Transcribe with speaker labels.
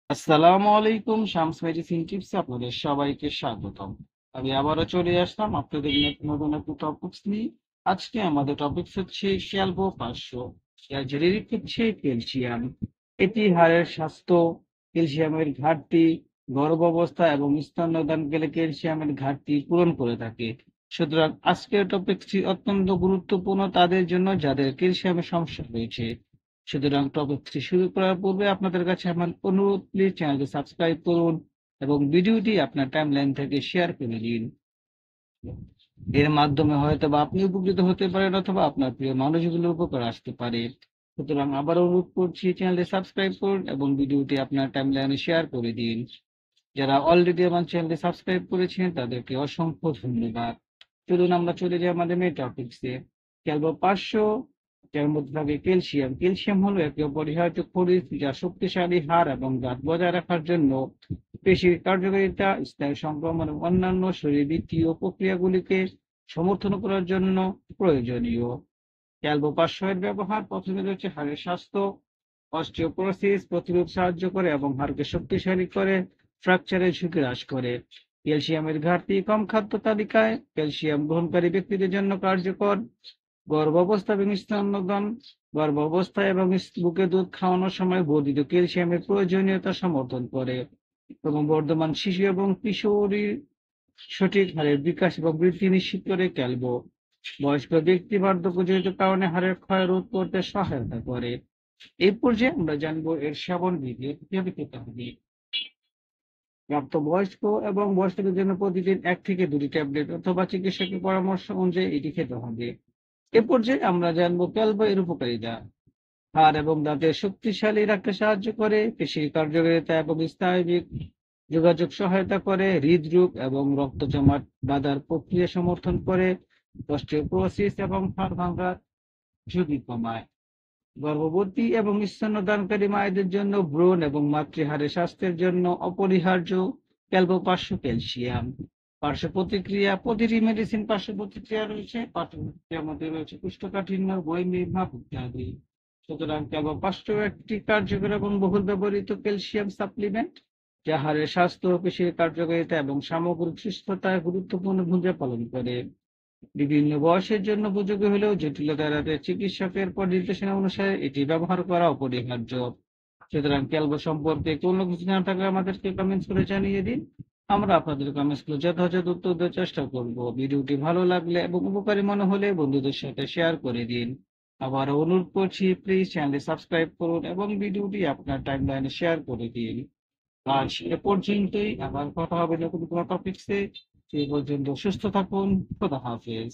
Speaker 1: আসসালামু আলাইকুম। Shams medicine tips আপনাদের সবাইকে স্বাগতম। আমি আবারও চলে আসলাম আপনাদের নতুন একটা টপিকস নিয়ে। আজকে আমাদের টপিকস হচ্ছে ক্যালবো 500, যার জেনেরিক হচ্ছে ক্যালসিয়াম। এটি হাড়ের স্বাস্থ্য, ক্যালসিয়ামের ঘাটতি, গর্ভাবস্থা এবং স্তন্যদানকালে ক্যালসিয়ামের ঘাটতি পূরণ করে থাকে। সুতরাং আজকের টপিকটি অত্যন্ত গুরুত্বপূর্ণ তাদের জন্য যাদের ক্যালসিয়ামের সমস্যা রয়েছে। সুতরাং টপিকটি শুরু করার পূর্বে আপনাদের কাছে আমার অনুরোধ, প্লিজ চ্যানেলটি সাবস্ক্রাইব করুন এবং ভিডিওটি আপনার টাইমলাইন থেকে শেয়ার করে দিন। এর মাধ্যমে হয়তো বা আপনি উপকৃত হতে পারেন অথবা আপনার প্রিয় মানুষগুলোর উপকার আসতে পারে। সুতরাং আবার অনুরোধ করছি, চ্যানেলটি সাবস্ক্রাইব করুন এবং ভিডিওটি আপনার টাইমলাইনে শেয়ার করে দিন। যারা অলরেডি আমার চ্যানেলটি সাবস্ক্রাইব করেছেন তাদেরকে অসংখ্য ধন্যবাদ। চলুন আমরা চলে যাই আমাদের মেন টপিকসে। ক্যালবো 500, যার মধ্যে থাকে ক্যালসিয়াম। ক্যালসিয়াম হলো একটি অপরিহার্য খনিজ যা শক্তিশালী হাড় এবং দাঁত বজায় রাখার জন্য, পেশির কার্যকারিতা, স্নায়ু সংক্রমণ এবং অন্যান্য শরীরবৃত্তীয় প্রক্রিয়াগুলিকে সমর্থন করার জন্য প্রয়োজনীয়। ক্যালবো 500 এর ব্যবহার প্রথমে রয়েছে হাড়ের স্বাস্থ্য, অস্টিওপোরোসিস প্রতিরোধ সাহায্য করে এবং হাড়কে শক্তিশালী করে, ফ্র্যাকচারের ঝুঁকি হ্রাস করে। ক্যালসিয়ামের ঘাটতি কম খাদ্য তালিকায় ক্যালসিয়াম গ্রহণকারী ব্যক্তিদের জন্য কার্যকর। গর্ভাবস্থা এবং স্তন্যদান, গর্ভাবস্থায় এবং বুকে দুধ খাওয়ানোর সময় বর্ধিত ক্যালসিয়ামের প্রয়োজনীয়তা সমর্থন করে এবং বর্ধমান শিশু এবং কিশোরীর সঠিক হাড়ের বিকাশ এবং বৃদ্ধি নিশ্চিত করে। ক্যালবো বয়স্ক ব্যক্তি বার্ধক্যজনিত কারণে হাড়ের ক্ষয় রোধ করতে সহায়তা করে। এই পর্যায়ে আমরা জানবো এর সেবন বিধি কিভাবে খেতে হবে। প্রাপ্তবয়স্ক এবং বয়স্কদের জন্য প্রতিদিন 1 থেকে 2টি ট্যাবলেট অথবা চিকিৎসকের পরামর্শ অনুযায়ী এটি খেতে হবে। এ পর্যায়ে আমরা জানবো ক্যালবো এর উপকারিতা। হাড় এবং দাঁতের শক্তিশালী রাখতে সাহায্য করে, পেশির কার্যকারিতা এবং স্নায়বিক যোগাযোগ সহায়তা করে, হৃদরোগ এবং রক্ত জমাট বাঁধার প্রক্রিয়া সমর্থন করে, অস্টিওপোরোসিস এবং হাড় ভাঙার ঝুঁকি কমায়। গর্ভবতী এবং স্তন্যদানকারী মায়েদের জন্য ব্রণ এবং মাতৃহাড়ের স্বাস্থ্যের জন্য অপরিহার্য। ক্যালবো 500 ক্যালসিয়াম। পার্শ্ব প্রতিক্রিয়া, প্রতিটি মেডিসিন পার্শ্ব প্রতিক্রিয়া রয়েছে। পার্শ্ব প্রতিক্রিয়ার মধ্যে রয়েছে কোষ্ঠকাঠিন্য, বমি ভাব ইত্যাদি। সুতরাং ক্যালবো 500 একটি কার্যকর এবং বহুল ব্যবহৃত ক্যালসিয়াম সাপ্লিমেন্ট, যা হাড়ের স্বাস্থ্য, পেশির কার্যকারিতা এবং সামগ্রিক সুস্থতায় গুরুত্বপূর্ণ ভূমিকা পালন করে। বিভিন্ন বয়সের জন্য উপযোগী হলেও জটিলতা এড়াতে চিকিৎসকের পর নির্দেশনা অনুসারে এটি ব্যবহার করা অপরিহার্য। সুতরাং ক্যালবো সম্পর্কে কোনো কিছু জানা থাকলে আমাদেরকে কমেন্টস করে জানিয়ে দিন। আমরা আপনাদের কমেন্টস গুলো যথাযথ উত্তর দেওয়ার চেষ্টা করব। ভিডিওটি ভালো লাগলে এবং উপকারী মনে হলে বন্ধুদের সাথে শেয়ার করে দিন। আবার অনুরোধ করছি, প্লিজ চ্যানেলটি সাবস্ক্রাইব করুন এবং ভিডিওটি আপনার টাইমলাইনে শেয়ার করে দিন। আজ এ পর্যন্তই, আবার কথা হবে নতুন কোনো টপিকসে। সেই পর্যন্ত সুস্থ থাকুন। খোদা হাফেজ।